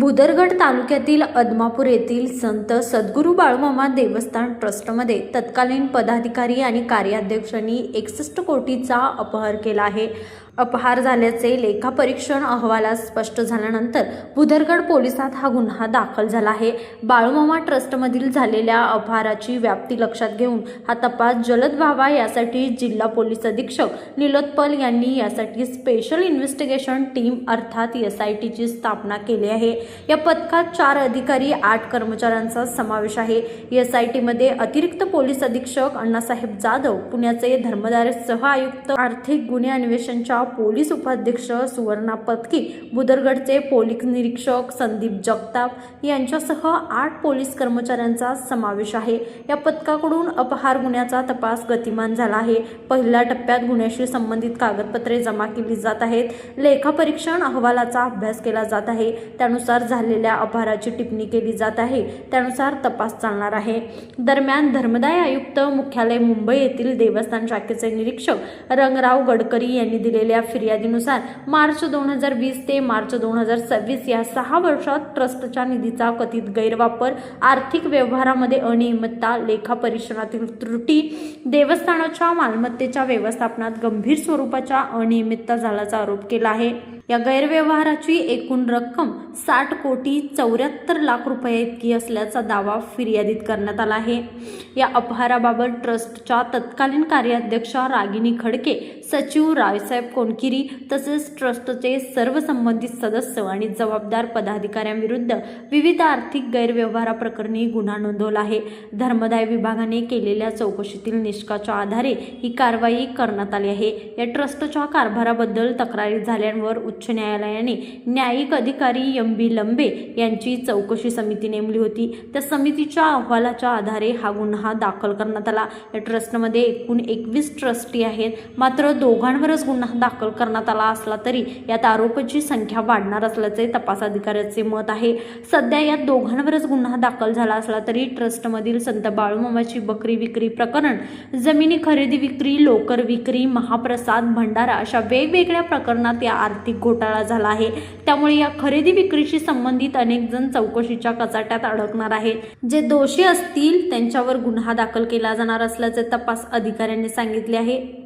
भुदरगड तालुक्यातील अदमापूर येथील संत सद्गुरू बाळूमामा देवस्थान ट्रस्टमध्ये तत्कालीन पदाधिकारी आणि कार्याध्यक्षांनी 61 कोटीचा अपहार केला आहे. अपहार झाल्याचे लेखापरीक्षण अहवालात स्पष्ट झाल्यानंतर भुदरगड पोलिसात हा गुन्हा दाखल झाला आहे. बाळूमामा ट्रस्टमधील झालेल्या अपहाराची व्याप्ती लक्षात घेऊन हा तपास जलद व्हावा यासाठी जिल्हा पोलीस अधीक्षक निलोत्पल यांनी यासाठी स्पेशल इन्व्हेस्टिगेशन टीम अर्थात SITची स्थापना केली आहे. या पथकात 4 अधिकारी 8 कर्मचाऱ्यांचा समावेश आहे. SITमध्ये अतिरिक्त पोलीस अधीक्षक अण्णासाहेब जाधव, पुण्याचे धर्मदाय सह आयुक्त आर्थिक गुन्हे अन्वेषणच्या पोलीस उपाध्यक्ष सुवर्णा पत्की, भुदरगडचे पोलीस निरीक्षक संदीप जगताप यांच्यासह 8 पोलीस कर्मचाऱ्यांचा समावेश आहे. या पथकाकडून अपहार गुन्ह्याचा तपास गतिमान झाला आहे. पहिल्या टप्प्यात गुन्ह्याशी संबंधित कागदपत्रे जमा केली जात आहेत. लेखापरीक्षण अहवालाचा अभ्यास केला जात आहे. त्यानुसार झालेल्या अपहाराची टिप्पणी केली जात आहे. त्यानुसार तपास चालणार आहे. दरम्यान धर्मदाय आयुक्त मुख्यालय मुंबई येथील देवस्थान शाखेचे निरीक्षक रंगराव गडकरी यांनी दिलेल्या फिर्यादीनुसार मार्च 2020 ते मार्च 2026 या 6 वर्षात ट्रस्टच्या निधीचा कथित गैरवापर, आर्थिक व्यवहारामध्ये अनियमितता, लेखापरीक्षणातील त्रुटी, देवस्थानाच्या मालमत्तेच्या व्यवस्थापनात गंभीर स्वरूपाच्या अनियमितता झाल्याचा आरोप केला आहे. या गैरव्यवहाराची एकूण रक्कम 60 कोटी 74 लाख रुपये इतकी असल्याचा दावा फिर्यादीत करण्यात आला आहे. या अपहाराबाबत ट्रस्टच्या तत्कालीन कार्याध्यक्षा रागिनी खडके, सचिव रायसाहेब कोणकिरी तसेच ट्रस्टचे सर्व संबंधित सदस्य आणि जबाबदार पदाधिकाऱ्यांविरुद्ध विविध आर्थिक गैरव्यवहाराप्रकरणी गुन्हा नोंदवला आहे. धर्मदाय विभागाने केलेल्या चौकशीतील निष्कर्षाच्या आधारे ही कारवाई करण्यात आली आहे. या ट्रस्टच्या कारभाराबद्दल तक्रारी झाल्यांवर उच्च न्यायालयाने न्यायिक अधिकारी MB लंबे यांची चौकशी समिती नेमली होती. त्या समितीच्या अहवालाच्या आधारे हा गुन्हा दाखल करण्यात आला. या ट्रस्टमध्ये एकूण 21 ट्रस्टी आहेत. मात्र दोघांवरच गुन्हा दाखल करण्यात आला असला तरी यात आरोपीची संख्या वाढणार असल्याचे तपास अधिकाऱ्याचे मत आहे. सध्या यात दोघांवरच गुन्हा दाखल झाला असला तरी ट्रस्टमधील संत बाळूमामाची बकरी विक्री प्रकरण, जमिनी खरेदी विक्री, लोकर विक्री, महाप्रसाद, भंडारा अशा वेगवेगळ्या प्रकरणात या आर्थिक घोटाळा झाला आहे. त्यामुळे या खरेदी विक्रीशी संबंधित अनेक जण चौकशीच्या कचाट्यात अडकणार आहेत. जे दोषी असतील त्यांच्यावर गुन्हा दाखल केला जाणार असल्याचे तपास अधिकाऱ्यांनी सांगितले आहे.